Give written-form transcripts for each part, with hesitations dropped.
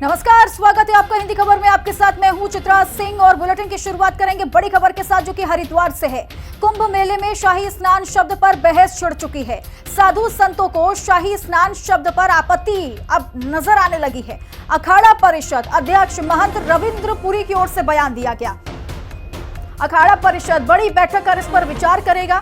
नमस्कार, स्वागत है आपका हिंदी खबर में। आपके साथ मैं हूं चित्रा सिंह और बुलेटिन की शुरुआत करेंगे बड़ी खबर के साथ, जो कि हरिद्वार से है। कुंभ मेले में शाही स्नान शब्द पर बहस छिड़ चुकी है। साधु संतों को शाही स्नान शब्द पर आपत्ति अब नजर आने लगी है। अखाड़ा परिषद अध्यक्ष महंत रविंद्र पुरी की ओर से बयान दिया गया। अखाड़ा परिषद बड़ी बैठक कर इस पर विचार करेगा।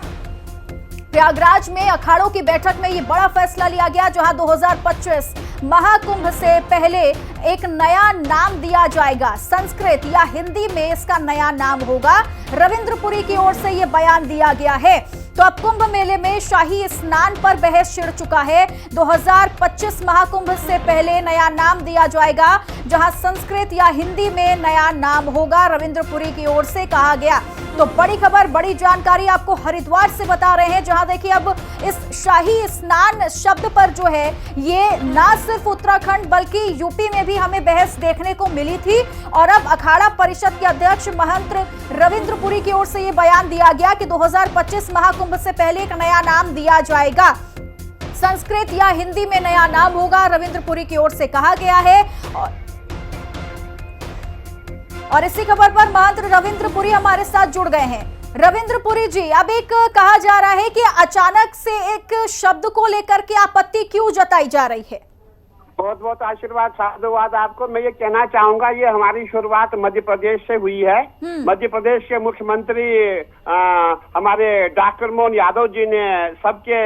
प्रयागराज में अखाड़ों की बैठक में यह बड़ा फैसला लिया गया, जहां 2025 महाकुंभ से पहले एक नया नाम दिया जाएगा। संस्कृत या हिंदी में इसका नया नाम होगा। रविंद्र पुरी की ओर से यह बयान दिया गया है। तो अब कुंभ मेले में शाही स्नान पर बहस छिड़ चुका है। 2025 महाकुंभ से पहले नया नाम दिया जाएगा, जहां संस्कृत या हिंदी में नया नाम होगा। रविंद्र पुरी की ओर से कहा गया। तो बड़ी खबर, बड़ी जानकारी आपको हरिद्वार से बता रहे हैं, जहां देखिए अब इस शाही स्नान शब्द पर जो है ये ना सिर्फ उत्तराखंड बल्कि यूपी में भी हमें बहस देखने को मिली थी। और अब अखाड़ा परिषद के अध्यक्ष महंत रविंद्र पुरी की ओर से ये बयान दिया गया कि 2025 महाकुंभ से पहले एक नया नाम दिया जाएगा। संस्कृत या हिंदी में नया नाम होगा, रविंद्र पुरी की ओर से कहा गया है। और इसी खबर पर महंत रविंद्र पुरी हमारे साथ जुड़ गए हैं। रविंद्र पुरी जी, अब एक कहा जा रहा है कि अचानक से एक शब्द को लेकर के आपत्ति क्यों जताई जा रही है? बहुत बहुत आशीर्वाद, साधुवाद आपको। मैं ये कहना चाहूंगा, ये हमारी शुरुआत मध्य प्रदेश से हुई है। मध्य प्रदेश के मुख्यमंत्री हमारे डॉक्टर मोहन यादव जी ने सबके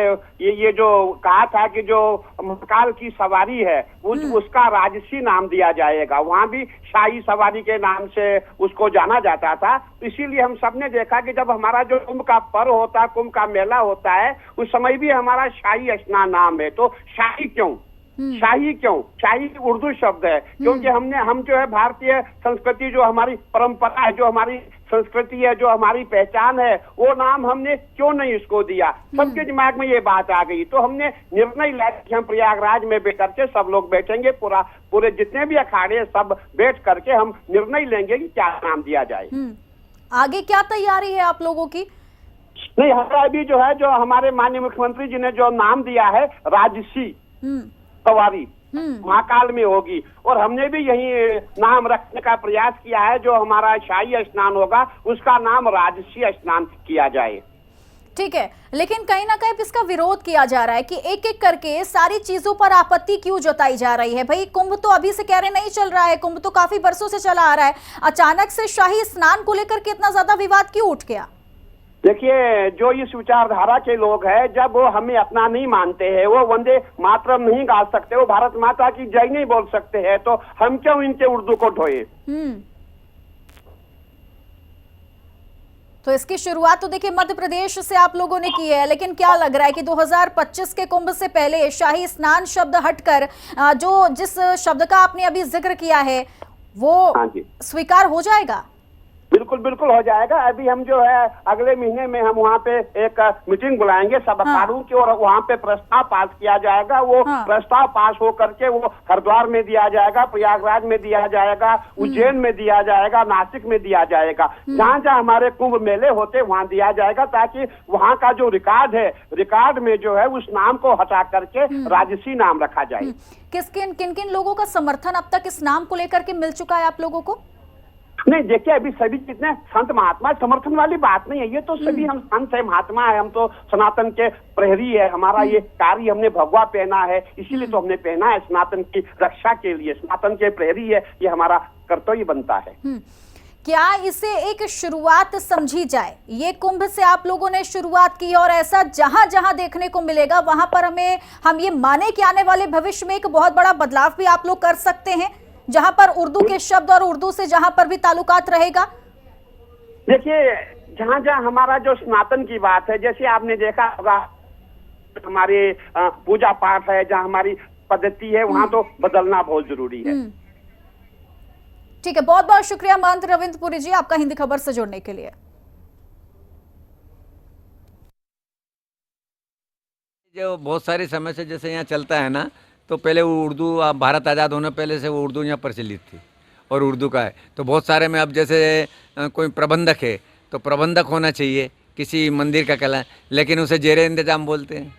ये जो कहा था कि जो महाकाल की सवारी है उसका राजसी नाम दिया जाएगा। वहाँ भी शाही सवारी के नाम से उसको जाना जाता था। इसीलिए हम सबने देखा कि जब हमारा जो कुंभ का पर्व होता है, कुंभ का मेला होता है, उस समय भी हमारा शाही स्नान नाम है। तो शाही क्यों? शाही क्यों? शाही उर्दू शब्द है, क्योंकि हम जो है भारतीय संस्कृति, जो हमारी परंपरा है, जो हमारी संस्कृति है, जो हमारी पहचान है, वो नाम हमने क्यों नहीं इसको दिया। सबके दिमाग में ये बात आ गई। तो हमने निर्णय लिया कि हम प्रयागराज में बैठ करके सब लोग बैठेंगे, पूरे जितने भी अखाड़े सब बैठ करके हम निर्णय लेंगे कि क्या नाम दिया जाए। आगे क्या तैयारी है आप लोगों की? नहीं, हमारा अभी जो है, जो हमारे माननीय मुख्यमंत्री जी ने जो नाम दिया है राजसी सवारी महाकाल में होगी, और हमने भी यही नाम रखने का प्रयास किया है। जो हमारा शाही स्नान होगा उसका नाम राजसी स्नान किया जाए। ठीक है, लेकिन कहीं ना कहीं इसका विरोध किया जा रहा है कि एक एक करके सारी चीजों पर आपत्ति क्यों जताई जा रही है। भाई, कुंभ तो अभी से कह रहे नहीं चल रहा है, कुंभ तो काफी बरसों से चला आ रहा है। अचानक से शाही स्नान को लेकर के इतना ज्यादा विवाद क्यों उठ गया? देखिए, जो इस विचारधारा के लोग हैं, जब वो हमें अपना नहीं मानते हैं, वो वंदे मातरम नहीं गा सकते, वो भारत माता की जय नहीं बोल सकते हैं, तो हम क्यों इनके उर्दू को ढोए? तो इसकी शुरुआत तो देखिए मध्य प्रदेश से आप लोगों ने की है, लेकिन क्या लग रहा है कि 2025 के कुंभ से पहले शाही स्नान शब्द हटकर जो जिस शब्द का आपने अभी जिक्र किया है वो स्वीकार हो जाएगा? बिल्कुल बिल्कुल हो जाएगा। अभी हम जो है अगले महीने में हम वहाँ पे एक मीटिंग बुलाएंगे सब अखाड़ों की, और वहाँ पे प्रस्ताव पास किया जाएगा। वो प्रस्ताव पास हो करके वो हरिद्वार में दिया जाएगा, प्रयागराज में दिया जाएगा, उज्जैन में दिया जाएगा, नासिक में दिया जाएगा। जहाँ जहाँ हमारे कुंभ मेले होते वहाँ दिया जाएगा, ताकि वहाँ का जो रिकॉर्ड है, रिकॉर्ड में जो है उस नाम को हटा करके राजसी नाम रखा जाए। किन किन लोगों का समर्थन अब तक इस नाम को लेकर के मिल चुका है आप लोगों को? नहीं, देखिए, अभी सभी कितने संत महात्मा, समर्थन वाली बात नहीं है। ये तो सभी हम संत है, महात्मा है, हम तो सनातन के प्रहरी है। हमारा ये कार्य, हमने भगवा पहना है, इसीलिए तो हमने पहना है, सनातन की रक्षा के लिए। सनातन के प्रहरी है, ये हमारा कर्तव्य बनता है। क्या इसे एक शुरुआत समझी जाए? ये कुंभ से आप लोगों ने शुरुआत की, और ऐसा जहां जहां देखने को मिलेगा वहां पर हम ये माने कि आने वाले भविष्य में एक बहुत बड़ा बदलाव भी आप लोग कर सकते हैं, जहां पर उर्दू के शब्द और उर्दू से जहां पर भी ताल्लुकात रहेगा? देखिए, जहां जहां हमारा जो सनातन की बात है, जैसे आपने देखा होगा हमारे पूजा पाठ है, जहां हमारी पद्धति है, वहां तो बदलना बहुत जरूरी है। ठीक है, बहुत बहुत शुक्रिया महंत रविंद्र पुरी जी, आपका हिंदी खबर से जुड़ने के लिए। जो बहुत सारे समय से जैसे यहाँ चलता है ना, तो पहले वो उर्दू, भारत आज़ाद होने पहले से वो उर्दू यहाँ प्रचलित थी और उर्दू का है। तो बहुत सारे में अब जैसे कोई प्रबंधक है तो प्रबंधक होना चाहिए किसी मंदिर का कला, लेकिन उसे जेरे इंतजाम बोलते हैं।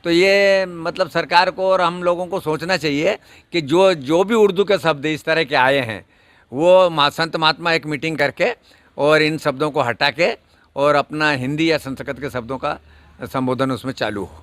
तो ये मतलब सरकार को और हम लोगों को सोचना चाहिए कि जो भी उर्दू के शब्द इस तरह के आए हैं वो संत महात्मा एक मीटिंग करके और इन शब्दों को हटा के और अपना हिंदी या संस्कृत के शब्दों का संबोधन उसमें चालू हो।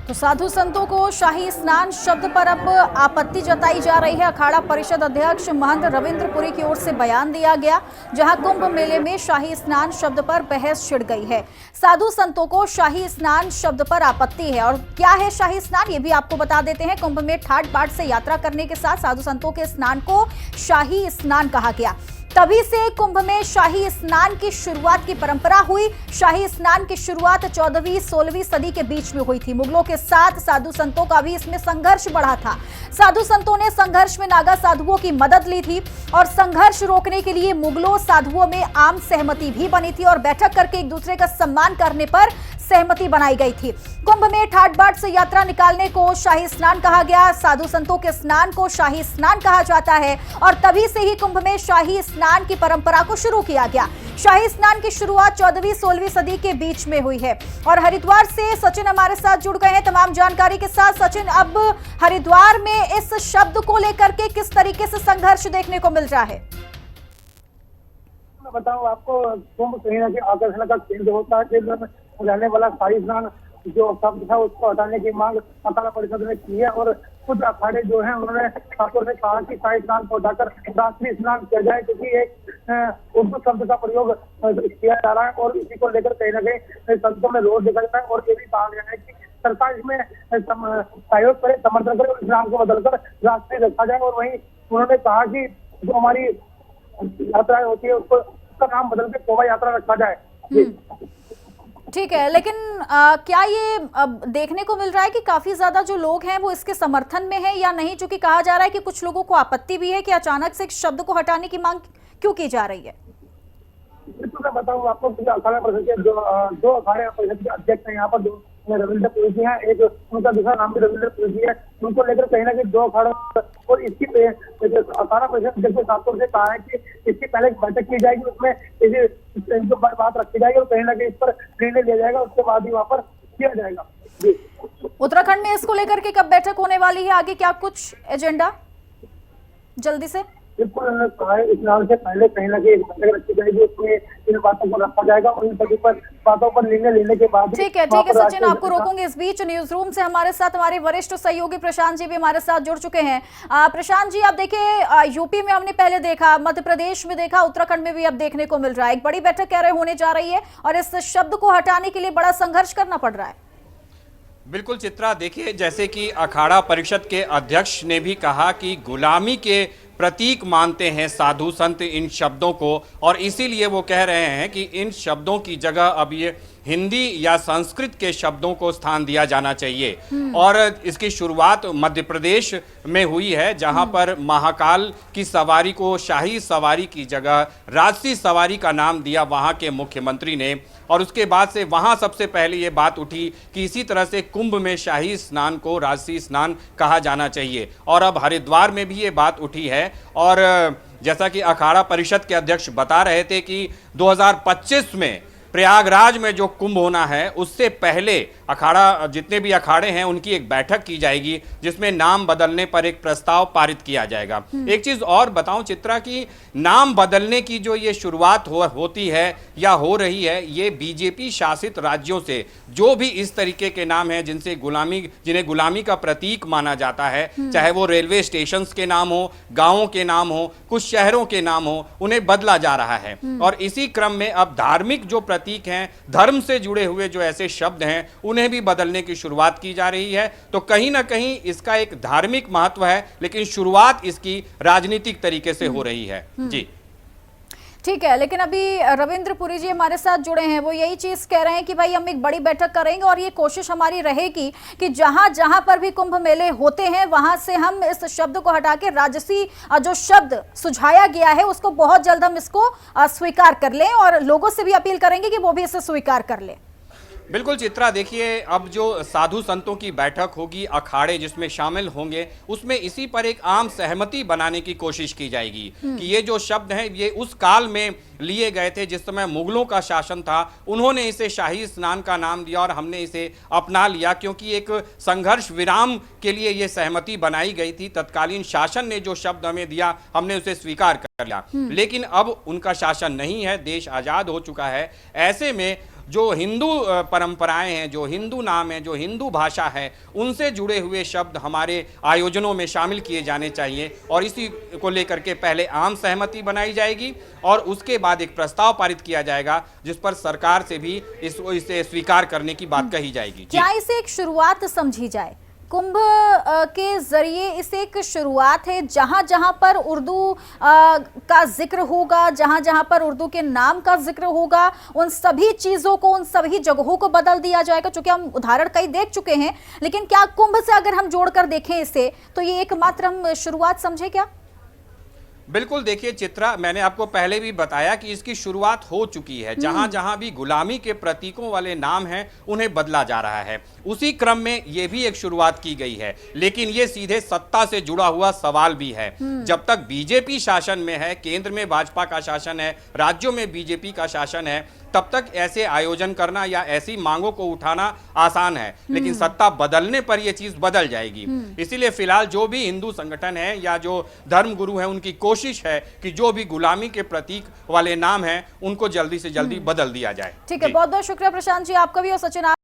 तो साधु संतों को शाही स्नान शब्द पर अब आपत्ति जताई जा रही है। अखाड़ा परिषद अध्यक्ष महंत रविंद्र पुरी की ओर से बयान दिया गया, जहां कुंभ मेले में शाही स्नान शब्द पर बहस छिड़ गई है। साधु संतों को शाही स्नान शब्द पर आपत्ति है। और क्या है शाही स्नान, ये भी आपको बता देते हैं। कुंभ में ठाट बाट से यात्रा करने के साथ साधु संतों के स्नान को शाही स्नान कहा गया। तभी से कुंभ में शाही स्नान की शुरुआत की परंपरा हुई। शाही स्नान की शुरुआत 14वीं 16वीं सदी के बीच में हुई थी। मुगलों के साथ साधु संतों का भी इसमें संघर्ष बढ़ा था। साधु संतों ने संघर्ष में नागा साधुओं की मदद ली थी और संघर्ष रोकने के लिए मुगलों साधुओं में आम सहमति भी बनी थी और बैठक करके एक दूसरे का सम्मान करने पर सहमति बनाई गई थी। कुंभ में ठाट बाट से यात्रा निकालने को शाही स्नान कहा गया। साधु संतों के स्नान को शाही स्नान कहा जाता है और तभी से ही कुंभ में शाही स्नान की परंपरा को शुरू किया गया। शाही स्नान की शुरुआत 14वीं 16वीं सदी के बीच में हुई है। और हरिद्वार से सचिन हमारे साथ जुड़ गए हैं तमाम जानकारी के साथ। सचिन, अब हरिद्वार में इस शब्द को लेकर के किस तरीके से संघर्ष देखने को मिल रहा है? मैं बताऊं आपको, कुंभ कहीं ना कहीं आकर्षण का केंद्र होता है। रहने वाला शाही स्नान जो शब्द था उसको हटाने की मांग अखाड़ा परिषद ने की है और कुछ अखाड़े जो हैं उन्होंने ठाकुर ने कहा कि शाही स्नान को हटाकर राष्ट्रीय स्नान किया जाए, क्योंकि एक उर्दू शब्द का प्रयोग किया जा रहा है और इसी को लेकर कहीं ना कहीं संतों में रोष दिखा जाता है। और ये भी कहा गया है कि सरकार इसमें सहयोग करे, समर्थन करे और इस नाम को बदलकर राष्ट्रीय रखा जाए। और वहीं उन्होंने कहा कि जो हमारी यात्राएं होती है उसका नाम बदल के शोभा यात्रा रखा जाए। ठीक है, लेकिन क्या ये देखने को मिल रहा है कि काफी ज्यादा जो लोग हैं वो इसके समर्थन में है या नहीं? चूंकि कहा जा रहा है कि कुछ लोगों को आपत्ति भी है कि अचानक से शब्द को हटाने की मांग क्यों की जा रही है? तो मैं बताऊँ आपको कि अखाड़ा परिषद के दो अखाड़े परिषद के अध्यक्ष हैं यहाँ पर, दो रविंद्र पुरी जी हैं, एक उनका दूसरा नाम भी रविंद्र पुरी जी है। उनको लेकर कहीं ना कहीं दो अखाड़ों और इसकी अखाड़ा परिषद अध्यक्ष ठाकुर से कहा है कि इसकी पहले बैठक की जाएगी, उसमें इसी बात रखी जाएगी और कहीं ना कहीं इस पर निर्णय लिया जाएगा, उसके बाद ही वहाँ पर किया जाएगा। उत्तराखंड में इसको लेकर के कब बैठक होने वाली है? आगे क्या कुछ एजेंडा जल्दी से? बिल्कुल, इस नाम से पहले कहीं ना कहीं एक बैठक रखी जाएगी, उसमें इन बातों को रखा जाएगा और इन सभी बातों पर निर्णय लेने के बाद। ठीक है सचिन, आपको रोकूंगी। इस बीच न्यूज रूम से हमारे साथ हमारे वरिष्ठ सहयोगी प्रशांत जी भी हमारे साथ जुड़ चुके हैं। प्रशांत जी, आप देखिए, यूपी में हमने पहले देखा, मध्य प्रदेश में देखा, उत्तराखंड में भी अब देखने को मिल रहा है। एक बड़ी बैठक कह रहे होने जा रही है और इस शब्द को हटाने के लिए बड़ा संघर्ष करना पड़ रहा है। बिल्कुल चित्रा, देखिए, जैसे कि अखाड़ा परिषद के अध्यक्ष ने भी कहा कि गुलामी के प्रतीक मानते हैं साधु संत इन शब्दों को और इसीलिए वो कह रहे हैं कि इन शब्दों की जगह अब ये हिंदी या संस्कृत के शब्दों को स्थान दिया जाना चाहिए। और इसकी शुरुआत मध्य प्रदेश में हुई है, जहां पर महाकाल की सवारी को शाही सवारी की जगह राजसी सवारी का नाम दिया वहां के मुख्यमंत्री ने। और उसके बाद से वहां सबसे पहले ये बात उठी कि इसी तरह से कुंभ में शाही स्नान को राजसी स्नान कहा जाना चाहिए और अब हरिद्वार में भी ये बात उठी है। और जैसा कि अखाड़ा परिषद के अध्यक्ष बता रहे थे कि 2025 में प्रयागराज में जो कुंभ होना है उससे पहले अखाड़ा जितने भी अखाड़े हैं उनकी एक बैठक की जाएगी, जिसमें नाम बदलने पर एक प्रस्ताव पारित किया जाएगा। एक चीज और बताऊं चित्रा, की नाम बदलने की जो ये शुरुआत होती है या हो रही है, ये बीजेपी शासित राज्यों से जो भी इस तरीके के नाम हैं जिन्हें गुलामी का प्रतीक माना जाता है, चाहे वो रेलवे स्टेशन के नाम हो, गांवों के नाम हो, कुछ शहरों के नाम हो, उन्हें बदला जा रहा है। और इसी क्रम में अब धार्मिक जो प्रतीक हैं, धर्म से जुड़े हुए जो ऐसे शब्द हैं, उन्हें भी बदलने की शुरुआत की जा रही है। तो कहीं ना कहीं इसका एक धार्मिक महत्व है, लेकिन शुरुआत इसकी राजनीतिक तरीके से हो रही है। जी ठीक है, लेकिन अभी रविंद्र पुरी जी हमारे साथ जुड़े हैं, वो यही चीज कह रहे हैं कि भाई हम एक बड़ी बैठक करेंगे और ये कोशिश हमारी रहेगी कि जहां जहां पर भी कुंभ मेले होते हैं वहां से हम इस शब्द को हटा के राजसी जो शब्द सुझाया गया है उसको बहुत जल्द हम इसको स्वीकार कर लें और लोगों से भी अपील करेंगे कि वो भी इसे स्वीकार कर लें। बिल्कुल चित्रा, देखिए अब जो साधु संतों की बैठक होगी, अखाड़े जिसमें शामिल होंगे, उसमें इसी पर एक आम सहमति बनाने की कोशिश की जाएगी कि ये जो शब्द हैं ये उस काल में लिए गए थे जिस समय मुगलों का शासन था, उन्होंने इसे शाही स्नान का नाम दिया और हमने इसे अपना लिया क्योंकि एक संघर्ष विराम के लिए ये सहमति बनाई गई थी। तत्कालीन शासन ने जो शब्द हमें दिया हमने उसे स्वीकार कर लिया, लेकिन अब उनका शासन नहीं है, देश आजाद हो चुका है। ऐसे में जो हिंदू परंपराएं हैं, जो हिंदू नाम है, जो हिंदू भाषा है, उनसे जुड़े हुए शब्द हमारे आयोजनों में शामिल किए जाने चाहिए और इसी को लेकर के पहले आम सहमति बनाई जाएगी और उसके बाद एक प्रस्ताव पारित किया जाएगा जिस पर सरकार से भी इसे स्वीकार करने की बात कही जाएगी। क्या इसे एक शुरुआत समझी जाए? कुंभ के जरिए इसे एक शुरुआत है, जहां जहां पर उर्दू का जिक्र होगा, जहां जहां पर उर्दू के नाम का जिक्र होगा, उन सभी चीजों को, उन सभी जगहों को बदल दिया जाएगा। क्योंकि हम उदाहरण कई देख चुके हैं, लेकिन क्या कुंभ से अगर हम जोड़कर देखें इसे, तो ये एकमात्र हम शुरुआत समझे क्या? बिल्कुल, देखिए चित्रा, मैंने आपको पहले भी बताया कि इसकी शुरुआत हो चुकी है। जहां जहां भी गुलामी के प्रतीकों वाले नाम हैं उन्हें बदला जा रहा है, उसी क्रम में ये भी एक शुरुआत की गई है। लेकिन ये सीधे सत्ता से जुड़ा हुआ सवाल भी है। जब तक बीजेपी शासन में है, केंद्र में भाजपा का शासन है, राज्यों में बीजेपी का शासन है, तब तक ऐसे आयोजन करना या ऐसी मांगों को उठाना आसान है, लेकिन सत्ता बदलने पर यह चीज बदल जाएगी। इसीलिए फिलहाल जो भी हिंदू संगठन है या जो धर्म गुरु है, उनकी कोशिश है कि जो भी गुलामी के प्रतीक वाले नाम हैं उनको जल्दी से जल्दी बदल दिया जाए। ठीक है, बहुत बहुत शुक्रिया प्रशांत जी आपका भी और सचिन आप